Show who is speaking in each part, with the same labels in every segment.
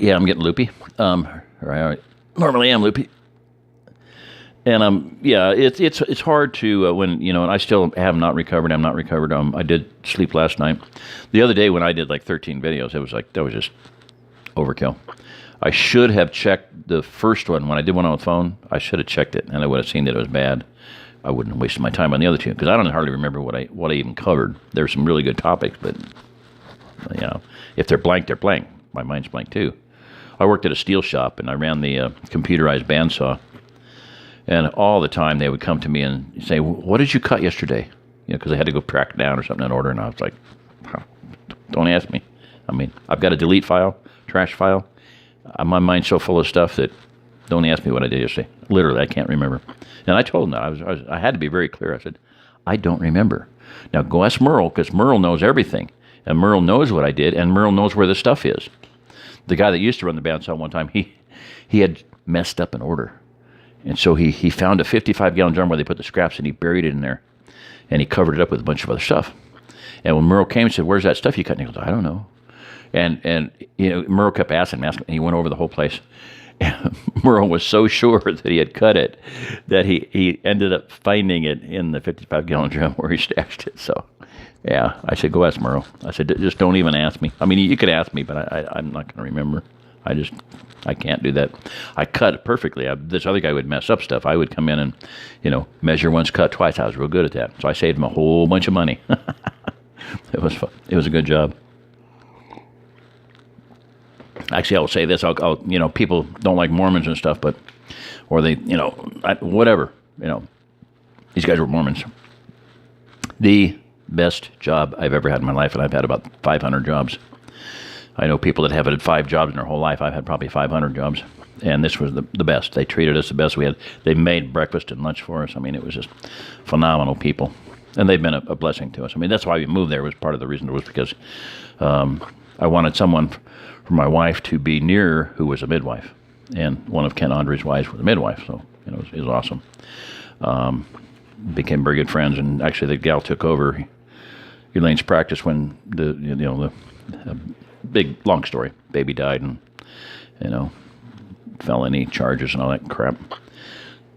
Speaker 1: Yeah, I'm getting loopy. I normally am loopy. And yeah, it's hard to when and I still have not recovered. I'm not recovered. I did sleep last night. The other day when I did like 13 videos, it was like that was just overkill. I should have checked the first one when I did one on the phone. I should have checked it, and I would have seen that it was bad. I wouldn't have wasted my time on the other two because I don't hardly remember what I even covered. There's some really good topics, but if they're blank, they're blank. My mind's blank too. I worked at a steel shop and I ran the computerized bandsaw, and all the time they would come to me and say, "What did you cut yesterday?" Because they had to go track down or something in order, and I was like, "Don't ask me." I mean, I've got a delete file, trash file. My mind's so full of stuff that don't ask me what I did yesterday. Literally, I can't remember. And I told them that. I had to be very clear. I said, I don't remember. Now, go ask Merle, because Merle knows everything. And Merle knows what I did, and Merle knows where the stuff is. The guy that used to run the bandsaw one time, he had messed up an order. And so he found a 55-gallon drum where they put the scraps, and he buried it in there. And he covered it up with a bunch of other stuff. And when Merle came and said, "Where's that stuff you cut?" And he goes, "I don't know." And Merle kept asking him, and he went over the whole place. And Merle was so sure that he had cut it that he ended up finding it in the 55-gallon drum where he stashed it. So, yeah, I said, go ask Merle. I said, just don't even ask me. I mean, you could ask me, but I'm not going to remember. I can't do that. I cut it perfectly. This other guy would mess up stuff. I would come in and, measure once, cut twice. I was real good at that. So I saved him a whole bunch of money. It was fun. It was a good job. Actually, I will say this. I'll people don't like Mormons and stuff, or they, whatever. These guys were Mormons. The best job I've ever had in my life, and I've had about 500 jobs. I know people that have had 5 jobs in their whole life. I've had probably 500 jobs, and this was the best. They treated us the best we had. They made breakfast and lunch for us. I mean, it was just phenomenal people, and they've been a blessing to us. I mean, that's why we moved there. Was part of the reason was because I wanted someone for my wife to be near who was a midwife, and one of Ken Andre's wives was a midwife, so it was awesome. Became very good friends, and actually the gal took over Elaine's practice when the big long story, baby died, and felony charges and all that crap.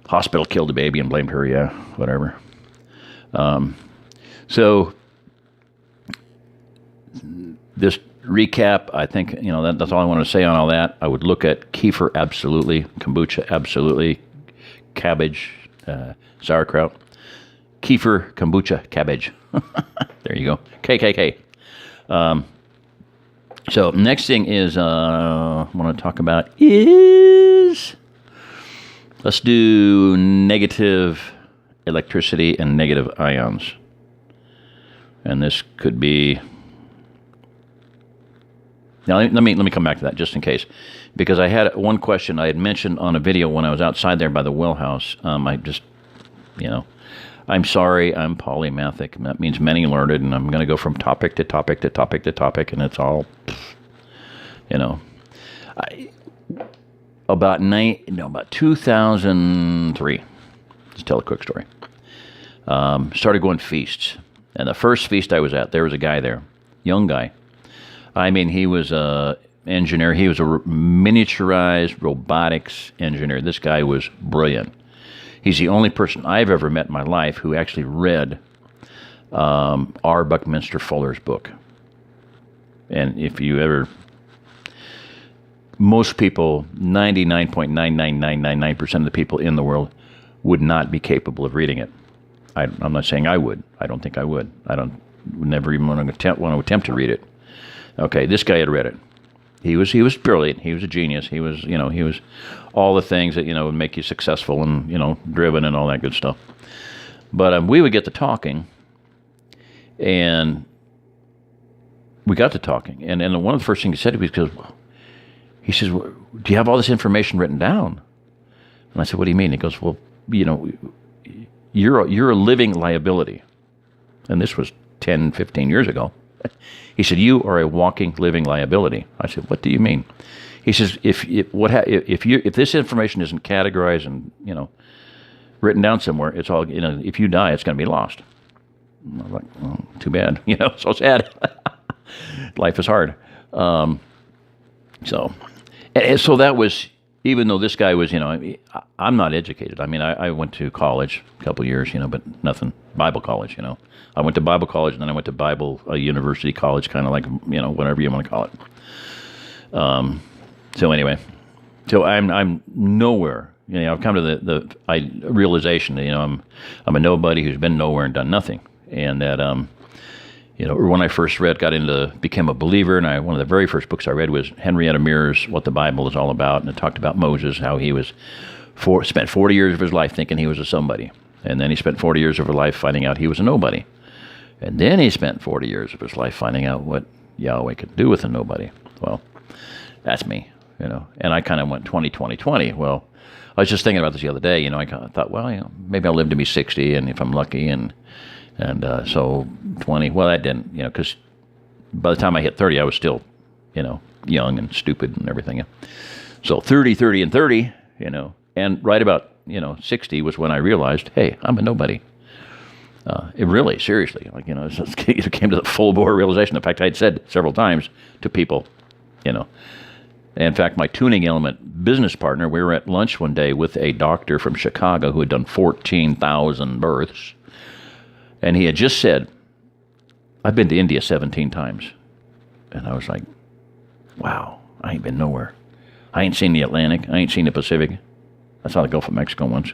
Speaker 1: Hospital killed the baby and blamed her. Yeah, whatever. So this recap, I think, that's all I want to say on all that. I would look at kefir, absolutely. Kombucha, absolutely. Cabbage, sauerkraut. Kefir, kombucha, cabbage. There you go. KKK. So next thing is I want to talk about is, let's do negative electricity and negative ions. And this could be... Now, let me come back to that just in case, because I had one question I had mentioned on a video when I was outside there by the well house. I'm sorry, I'm polymathic, and that means many learned, and I'm going to go from topic to topic to topic to topic, and it's all, about 2003. Just tell a quick story. Started going feasts, and the first feast I was at, there was a guy there, young guy. I mean, he was a engineer. He was a miniaturized robotics engineer. This guy was brilliant. He's the only person I've ever met in my life who actually read R. Buckminster Fuller's book. And if you ever... Most people, 99.99999% of the people in the world would not be capable of reading it. I'm not saying I would. I don't think I would. Would never even want to attempt to read it. Okay, this guy had read it. He was brilliant. He was a genius. He was all the things that would make you successful and driven and all that good stuff. But we would get to talking, and we got to talking, and one of the first things he said to me he says, "Do you have all this information written down?" And I said, "What do you mean?" He goes, "Well, you're a living liability," and this was 10, 15 years ago. He said, "You are a walking, living liability." I said, "What do you mean?" He says, "If this information isn't categorized and written down somewhere, it's all if you die, it's going to be lost." And I was like, "Oh, too bad, so sad." Life is hard. So that was, even though this guy was, I'm not educated. I mean, I went to college a couple of years, but nothing, Bible college, I went to Bible college, and then I went to Bible university college, kind of like, whatever you want to call it. So anyway, so I'm nowhere. I've come to the realization that, I'm a nobody who's been nowhere and done nothing. And that, when I first became a believer, and one of the very first books I read was Henrietta Mears' What the Bible is All About, and it talked about Moses, how he spent 40 years of his life thinking he was a somebody. And then he spent 40 years of his life finding out he was a nobody. And then he spent 40 years of his life finding out what Yahweh could do with a nobody. Well, that's me, And I kind of went 20. Well, I was just thinking about this the other day. I kind of thought, well, maybe I'll live to be 60, and if I'm lucky, and so 20. Well, that didn't, because by the time I hit 30, I was still, young and stupid and everything. So 30, and 30, and right about 60 was when I realized, hey, I'm a nobody. It really, seriously, it came to the full bore realization. In fact, I had said several times to people, in fact, my tuning element business partner, we were at lunch one day with a doctor from Chicago who had done 14,000 births. And he had just said, I've been to India 17 times. And I was like, wow, I ain't been nowhere. I ain't seen the Atlantic. I ain't seen the Pacific. I saw the Gulf of Mexico once,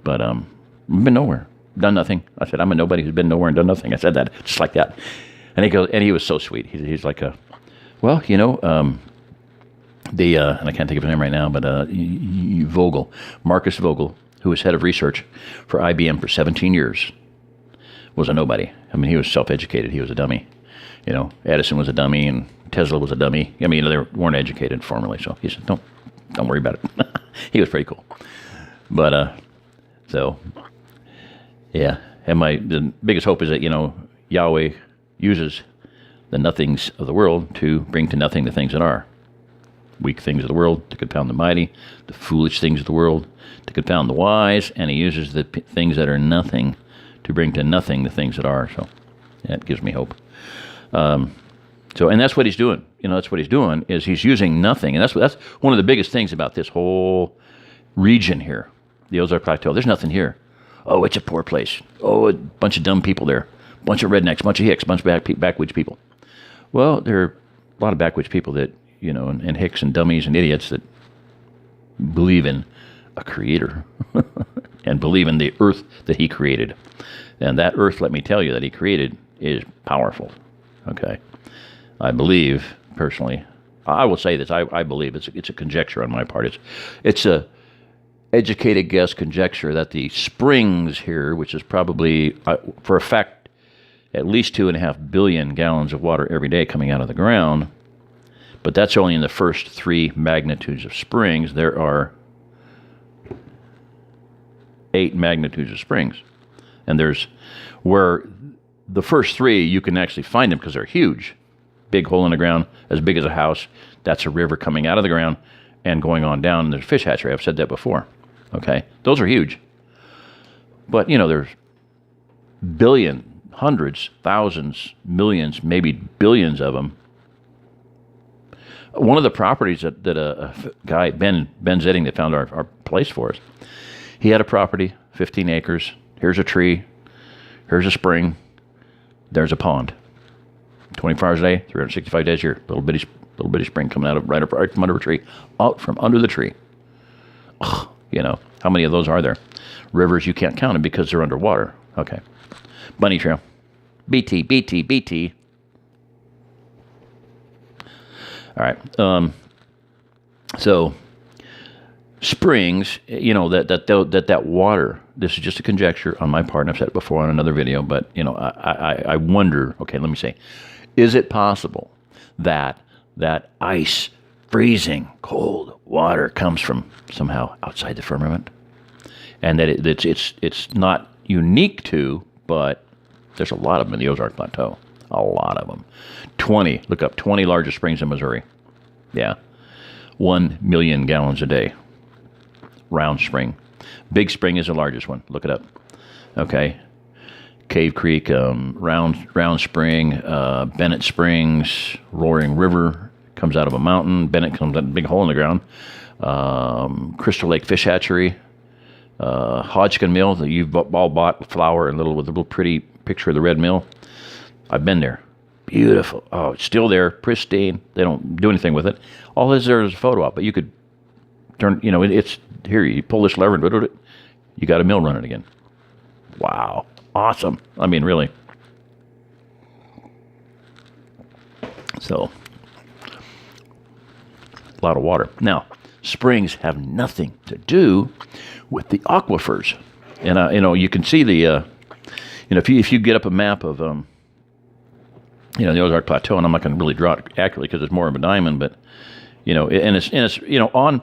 Speaker 1: but I've been nowhere. Done nothing. I said, I'm a nobody who's been nowhere and done nothing. I said that just like that. And he goes, and he was so sweet. He's like, well, and I can't think of his name right now, but Marcus Vogel, who was head of research for IBM for 17 years, was a nobody. I mean, he was self-educated. He was a dummy. Edison was a dummy, and Tesla was a dummy. I mean, they weren't educated formally, so he said, don't worry about it. He was pretty cool. But, yeah. And the biggest hope is that, Yahweh uses the nothings of the world to bring to nothing the things that are. Weak things of the world to confound the mighty, the foolish things of the world to confound the wise, and he uses the things that are nothing to bring to nothing the things that are. So that gives me hope. And that's what he's doing. That's what he's doing, is he's using nothing. And that's one of the biggest things about this whole region here, the Ozark Plateau. There's nothing here. Oh, it's a poor place. Oh, a bunch of dumb people there. Bunch of rednecks, bunch of hicks, bunch of backwoods people. Well, there are a lot of backwoods people that, and hicks and dummies and idiots that believe in a creator and believe in the earth that he created. And that earth, let me tell you, that he created is powerful. Okay. I believe, personally, I will say this, I believe it's a conjecture on my part. It's a educated guess conjecture that the springs here, which is probably, for a fact, at least 2.5 billion gallons of water every day coming out of the ground, but that's only in the first 3 magnitudes of springs. There are 8 magnitudes of springs. And there's where the first 3, you can actually find them because they're huge. Big hole in the ground, as big as a house. That's a river coming out of the ground and going on down. And there's a fish hatchery. I've said that before. Okay? Those are huge. But, there's billions, hundreds, thousands, millions, maybe billions of them. One of the properties that a guy, Ben Zeding, that found our place for us, he had a property, 15 acres. Here's a tree. Here's a spring. There's a pond. 24 hours a day, 365 days a year. Little bitty spring coming out right from under a tree, out from under the tree. Ugh, how many of those are there? Rivers, you can't count them because they're underwater. Okay. Bunny trail. BT. All right. So springs, that water. This is just a conjecture on my part, and I've said it before on another video. But I wonder. Okay, let me say, is it possible that ice, freezing cold water comes from somehow outside the firmament, and that it's not unique to, but there's a lot of them in the Ozark Plateau. A lot of them. 20. Look up 20 largest springs in Missouri. Yeah. 1 million gallons a day. Round Spring. Big Spring is the largest one. Look it up. Okay. Cave Creek, Round Spring, Bennett Springs, Roaring River comes out of a mountain. Bennett comes out of a big hole in the ground. Crystal Lake Fish Hatchery, Hodgkin Mill that you've all bought flour and with a little pretty picture of the red mill. I've been there. Beautiful. Oh, it's still there, pristine. They don't do anything with it. All there is a photo op, but you could turn, it's here. You pull this lever and you got a mill running again. Wow. Awesome. I mean, really. So, a lot of water. Now, springs have nothing to do with the aquifers. And, you can see the, if you get up a map of, the Ozark Plateau, and I'm not going to really draw it accurately because it's more of a diamond, but, on,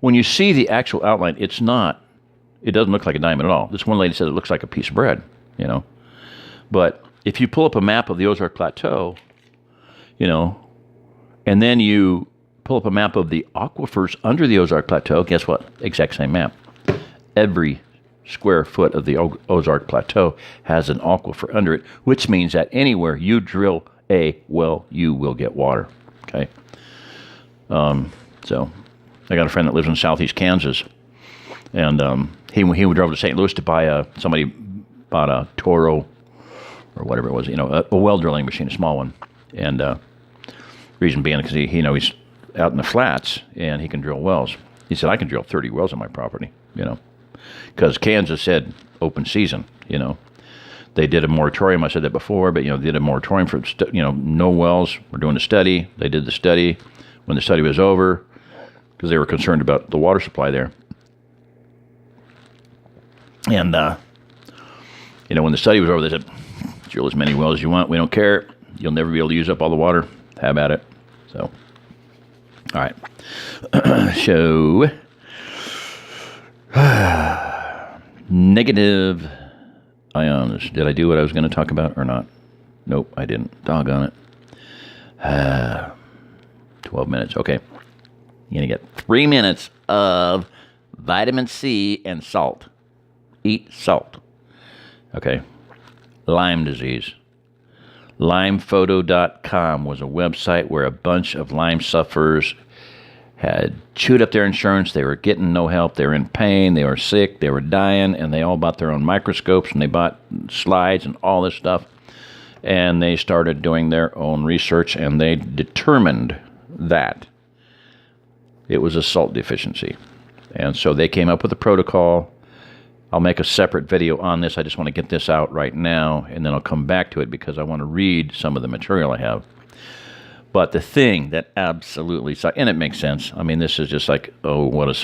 Speaker 1: when you see the actual outline, it doesn't look like a diamond at all. This one lady said it looks like a piece of bread, But if you pull up a map of the Ozark Plateau, and then you pull up a map of the aquifers under the Ozark Plateau, guess what? Exact same map. Every square foot of the Ozark Plateau has an aquifer under it, which means that anywhere you drill a well, you will get water. Okay. So I got a friend that lives in southeast Kansas, and he drove to St. Louis to buy somebody bought a Toro or whatever it was, a well drilling machine, a small one, and reason being because he's out in the flats and he can drill wells. He said I can drill 30 wells on my property, because Kansas said open season, They did a moratorium. I said that before, but, they did a moratorium for, no wells. We're doing a study. They did the study. When the study was over, because they were concerned about the water supply there. And, when the study was over, they said, drill as many wells as you want. We don't care. You'll never be able to use up all the water. Have at it. So, all right. So, negative ions. Did I do what I was going to talk about or not? Nope, I didn't. Doggone it. 12 minutes. Okay. You're going to get 3 minutes of vitamin C and salt. Eat salt. Okay. Lyme disease. LymePhoto.com was a website where a bunch of Lyme sufferers had chewed up their insurance. They were getting no help. They were in pain. They were sick. They were dying. And they all bought their own microscopes and they bought slides and all this stuff. And they started doing their own research and they determined that it was a salt deficiency. And so they came up with a protocol. I'll make a separate video on this. I just want to get this out right now, and then I'll come back to it because I want to read some of the material I have. But the thing that absolutely sucks, and it makes sense. I mean, this is just like, oh, what a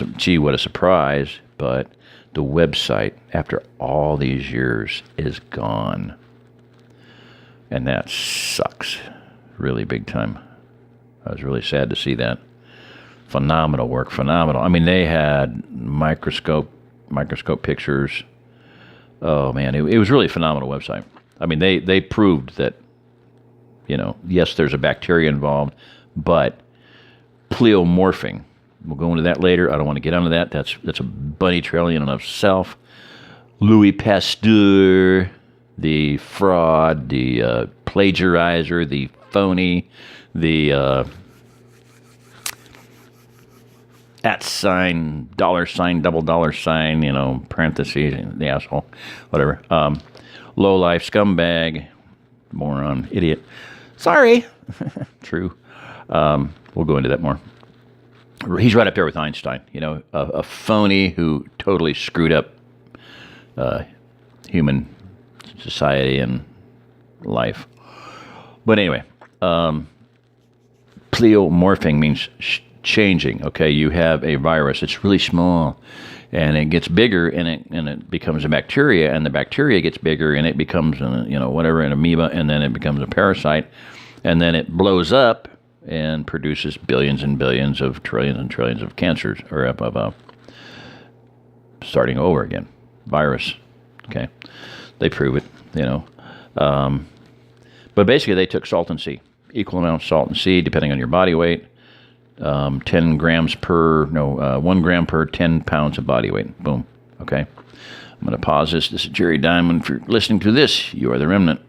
Speaker 1: surprise. But the website, after all these years, is gone. And that sucks really big time. I was really sad to see that. Phenomenal work, phenomenal. I mean, they had microscope pictures. Oh, man, it was really a phenomenal website. I mean, they proved that, yes, there's a bacteria involved, but pleomorphing, we'll go into that later. I don't want to get into that. That's a bunny trail in and of itself. Louis Pasteur, the fraud, the plagiarizer, the phony, the @ $, double $, parentheses, the asshole, whatever. Low life scumbag, moron, idiot. Sorry. True. We'll go into that more. He's right up there with Einstein, a phony who totally screwed up human society and life. But anyway, pleomorphing means changing. Okay, you have a virus. It's really small, and it gets bigger, and it becomes a bacteria, and the bacteria gets bigger, and it becomes an amoeba, and then it becomes a parasite, and then it blows up and produces billions and billions of trillions and trillions of cancers, or starting over again. Virus. Okay, they prove it. But basically, they took salt and sea, equal amount of salt and sea, depending on your body weight. 1 gram per 10 pounds of body weight. Boom. Okay? I'm going to pause this. This is Jerry Diamond. For listening to this, you are the remnant.